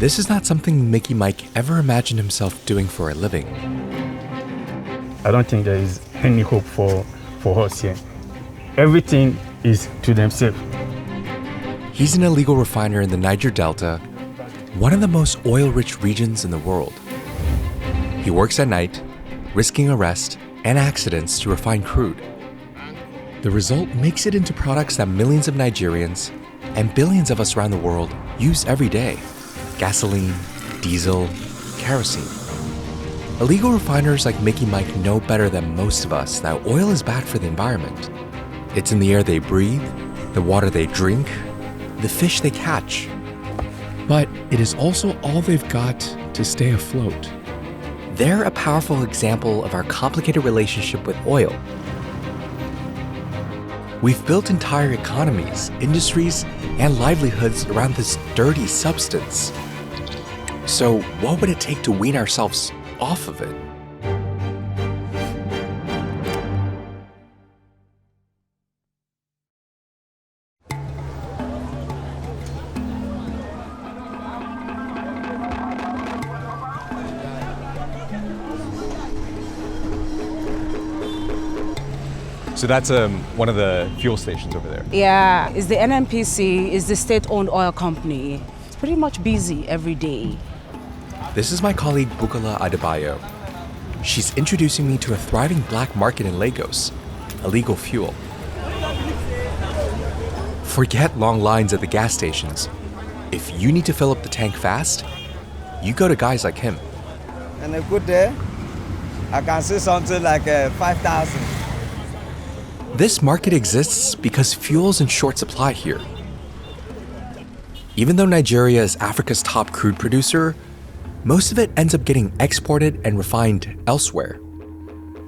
This is not something Mickey Mike ever imagined himself doing for a living. I don't think there is any hope for us here. Everything is to themselves. He's an illegal refiner in the Niger Delta, one of the most oil-rich regions in the world. He works at night, risking arrest and accidents to refine crude. The result makes it into products that millions of Nigerians and billions of us around the world use every day: gasoline, diesel, kerosene. Illegal refiners like Mickey Mike know better than most of us that oil is bad for the environment. It's in the air they breathe, the water they drink, the fish they catch. But it is also all they've got to stay afloat. They're a powerful example of our complicated relationship with oil. We've built entire economies, industries, and livelihoods around this dirty substance. So what would it take to wean ourselves off of it? So that's one of the fuel stations over there. Yeah, it's the NNPC, it's the state-owned oil company. It's pretty much busy every day. This is my colleague Bukola Adebayo. She's introducing me to a thriving black market in Lagos, illegal fuel. Forget long lines at the gas stations. If you need to fill up the tank fast, you go to guys like him. And a good day, I can see something like 5,000. This market exists because fuel's in short supply here. Even though Nigeria is Africa's top crude producer, most of it ends up getting exported and refined elsewhere.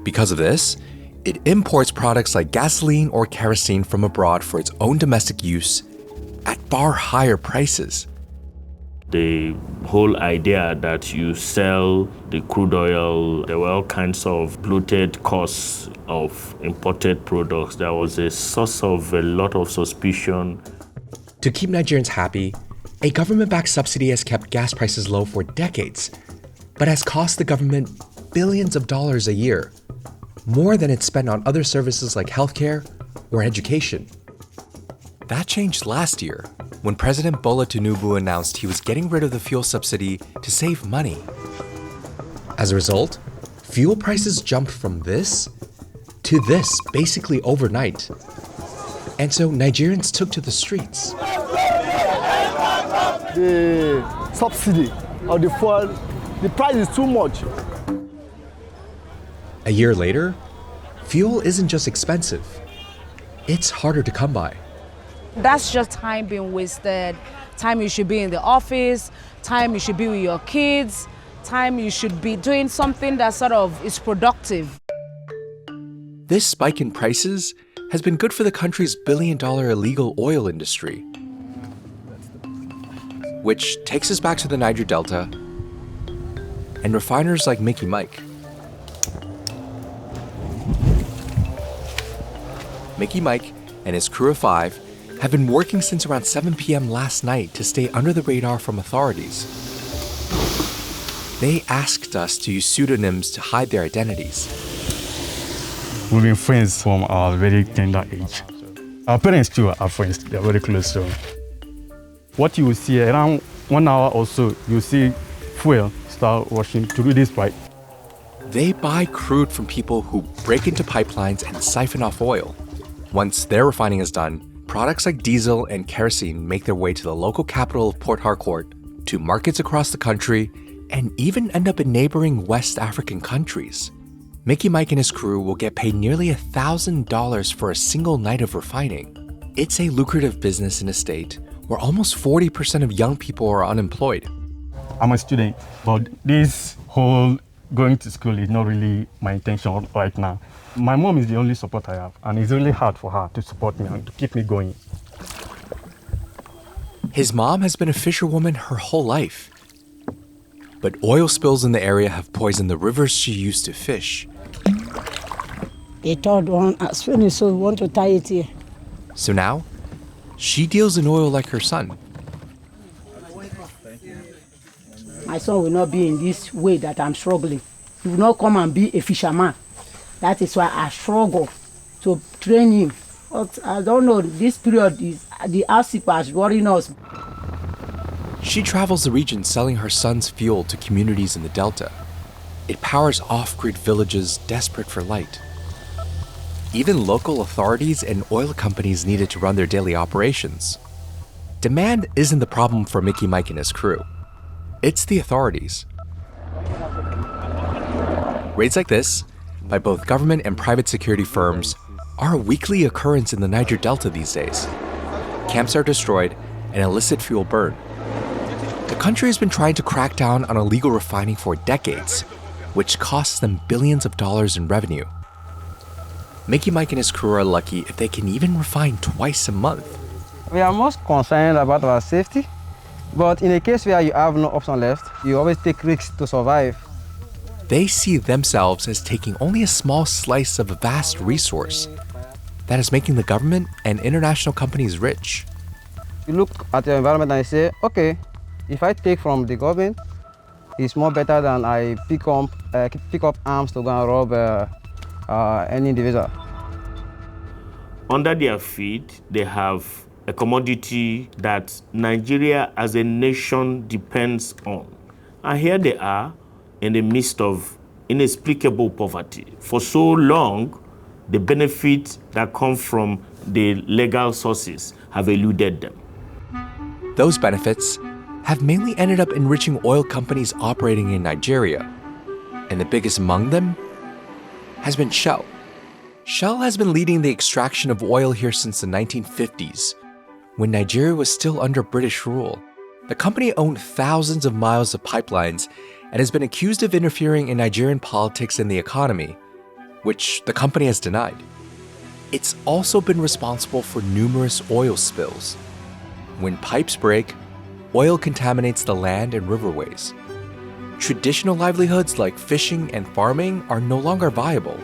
Because of this, it imports products like gasoline or kerosene from abroad for its own domestic use at far higher prices. The whole idea that you sell the crude oil, there were all kinds of bloated costs of imported products. There was a source of a lot of suspicion. To keep Nigerians happy, a government-backed subsidy has kept gas prices low for decades, but has cost the government billions of dollars a year, more than it's spent on other services like healthcare or education. That changed last year, when President Bola Tinubu announced he was getting rid of the fuel subsidy to save money. As a result, fuel prices jumped from this to this basically overnight. And so Nigerians took to the streets. The subsidy of the fuel, the price is too much. A year later, fuel isn't just expensive, it's harder to come by. That's just time being wasted, time you should be in the office, time you should be with your kids, time you should be doing something that sort of is productive. This spike in prices has been good for the country's billion-dollar illegal oil industry. Which takes us back to the Niger Delta and refiners like Mickey Mike. Mickey Mike and his crew of 5 have been working since around 7 p.m. last night to stay under the radar from authorities. They asked us to use pseudonyms to hide their identities. We've been friends from our very tender age. Our parents too are friends, they're very close. So what you will see around 1 hour or so, you see fuel start rushing through this pipe. They buy crude from people who break into pipelines and siphon off oil. Once their refining is done, products like diesel and kerosene make their way to the local capital of Port Harcourt, to markets across the country, and even end up in neighboring West African countries. Mickey Mike and his crew will get paid nearly $1,000 for a single night of refining. It's a lucrative business in a state where almost 40% of young people are unemployed. I'm a student, but this whole going to school is not really my intention right now. My mom is the only support I have, and it's really hard for her to support me and to keep me going. His mom has been a fisherwoman her whole life. But oil spills in the area have poisoned the rivers she used to fish. The third one has finished, so we want to tie it here. So now, she deals in oil like her son. my son will not be in this way that I'm struggling. He will not come and be a fisherman. That is why I struggle to train him. But I don't know, this period is the hardship is worrying us. She travels the region selling her son's fuel to communities in the Delta. It powers off-grid villages desperate for light. Even local authorities and oil companies need it to run their daily operations. Demand isn't the problem for Mickey Mike and his crew. It's the authorities. Raids like this, by both government and private security firms, are a weekly occurrence in the Niger Delta these days. Camps are destroyed and illicit fuel burned. The country has been trying to crack down on illegal refining for decades, which costs them billions of dollars in revenue. Mickey Mike and his crew are lucky if they can even refine twice a month. We are most concerned about our safety, but in a case where you have no option left, you always take risks to survive. They see themselves as taking only a small slice of a vast resource that is making the government and international companies rich. You look at your environment and you say, okay, if I take from the government, it's more better than I pick up arms to go and rob any individual. Under their feet, they have a commodity that Nigeria as a nation depends on. And here they are in the midst of inexplicable poverty. For so long, the benefits that come from the legal sources have eluded them. Those benefits have mainly ended up enriching oil companies operating in Nigeria, and the biggest among them has been Shell. Shell has been leading the extraction of oil here since the 1950s, when Nigeria was still under British rule. The company owned thousands of miles of pipelines and has been accused of interfering in Nigerian politics and the economy, which the company has denied. It's also been responsible for numerous oil spills. When pipes break, oil contaminates the land and riverways. Traditional livelihoods like fishing and farming are no longer viable,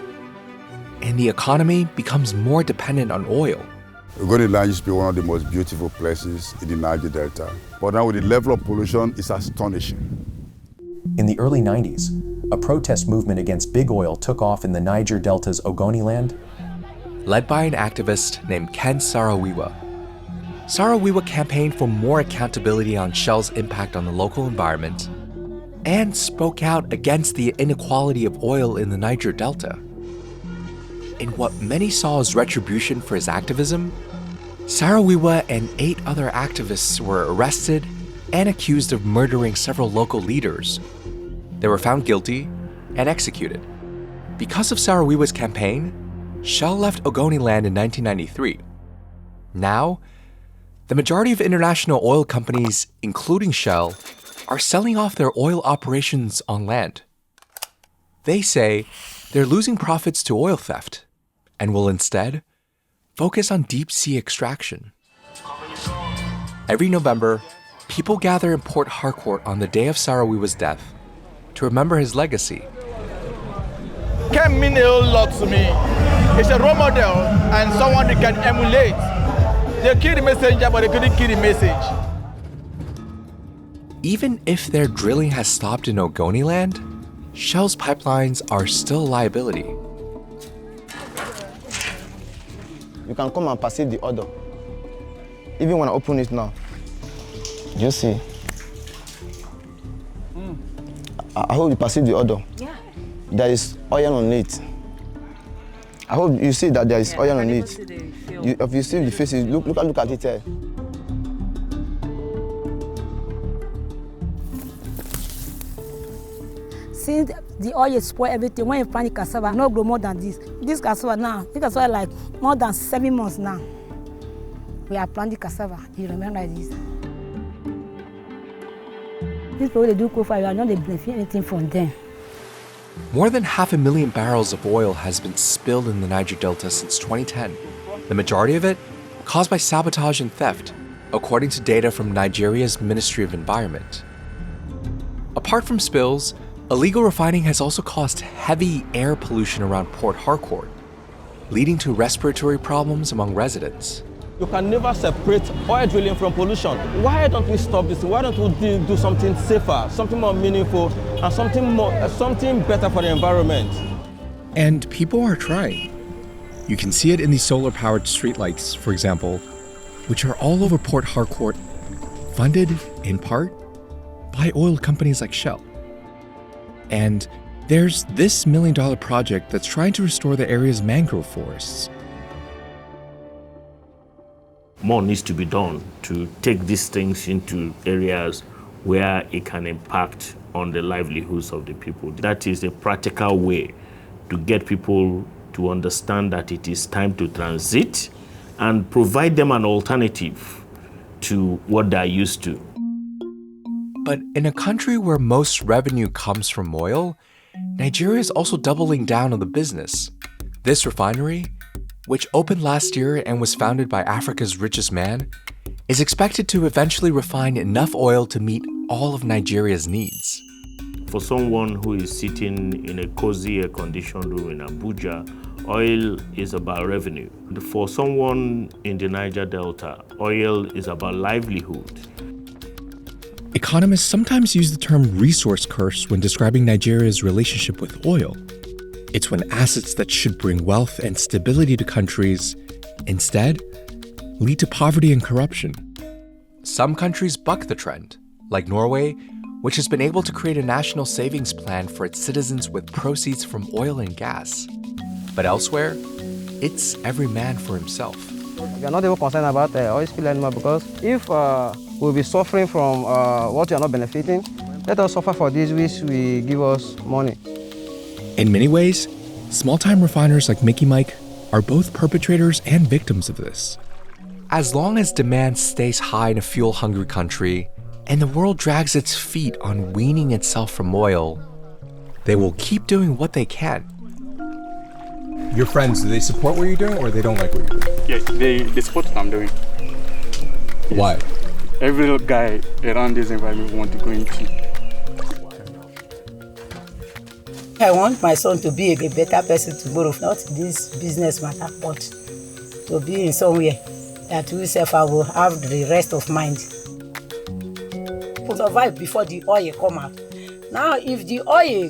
and the economy becomes more dependent on oil. Ogoni Land used to be one of the most beautiful places in the Niger Delta, but now with the level of pollution, it's astonishing. In the early 90s, a protest movement against big oil took off in the Niger Delta's Ogoni Land, led by an activist named Ken Saro-Wiwa. Saro-Wiwa campaigned for more accountability on Shell's impact on the local environment and spoke out against the inequality of oil in the Niger Delta. In what many saw as retribution for his activism, Saro-Wiwa and 8 other activists were arrested and accused of murdering several local leaders. They were found guilty and executed. Because of Saro-Wiwa's campaign, Shell left Ogoni Land in 1993. Now, the majority of international oil companies, including Shell, are selling off their oil operations on land. They say they're losing profits to oil theft and will instead focus on deep-sea extraction. Every November, people gather in Port Harcourt on the day of Saro-Wiwa's death to remember his legacy. Ken mean a whole lot to me. It's a role model and someone they can emulate. They killed the messenger, but they couldn't kill the message. Even if their drilling has stopped in Ogoni Land, Shell's pipelines are still a liability. You can come and perceive the odor. Even when I open it now, you see. I hope you perceive the odor. Yeah. There is oil on it. I hope you see that there is oil on it. If you see the faces, look at it here. Since the oil spoil everything, when you plant the cassava, no grow more than this. This cassava now, this cassava like more than 7 months now. We are planting cassava, you remember like this. These people they do co-fire, we are not benefiting anything from them. More than 500,000 barrels of oil has been spilled in the Niger Delta since 2010. The majority of it caused by sabotage and theft, according to data from Nigeria's Ministry of Environment. Apart from spills, illegal refining has also caused heavy air pollution around Port Harcourt, leading to respiratory problems among residents. You can never separate oil drilling from pollution. Why don't we stop this? Why don't we do something safer, something more meaningful, and something better for the environment? And people are trying. You can see it in these solar-powered streetlights, for example, which are all over Port Harcourt, funded, in part, by oil companies like Shell. And there's this $1 million project that's trying to restore the area's mangrove forests. More needs to be done to take these things into areas where it can impact on the livelihoods of the people. That is a practical way to get people to understand that it is time to transit and provide them an alternative to what they're used to. But in a country where most revenue comes from oil, Nigeria is also doubling down on the business. This refinery, which opened last year and was founded by Africa's richest man, is expected to eventually refine enough oil to meet all of Nigeria's needs. For someone who is sitting in a cozy air-conditioned room in Abuja, oil is about revenue. For someone in the Niger Delta, oil is about livelihood. Economists sometimes use the term resource curse when describing Nigeria's relationship with oil. It's when assets that should bring wealth and stability to countries instead lead to poverty and corruption. Some countries buck the trend, like Norway, which has been able to create a national savings plan for its citizens with proceeds from oil and gas. But elsewhere, it's every man for himself. We are not even concerned about oil spill anymore, because if we'll be suffering from what we are not benefiting, let us suffer for this which will give us money. In many ways, small-time refiners like Mickey Mike are both perpetrators and victims of this. As long as demand stays high in a fuel-hungry country, and the world drags its feet on weaning itself from oil, they will keep doing what they can. Your friends, do they support what you're doing or they don't like what you're doing? Yeah, they support what I'm doing. Why? Every little guy around this environment want to go into. I want my son to be a better person tomorrow, not this business matter, but to be in somewhere that we I will have the rest of mind. To survive before the oil come out. Now, if the oil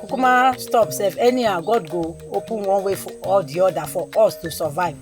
kukuma stops, if anyhow, God go open one way for all the other for us to survive.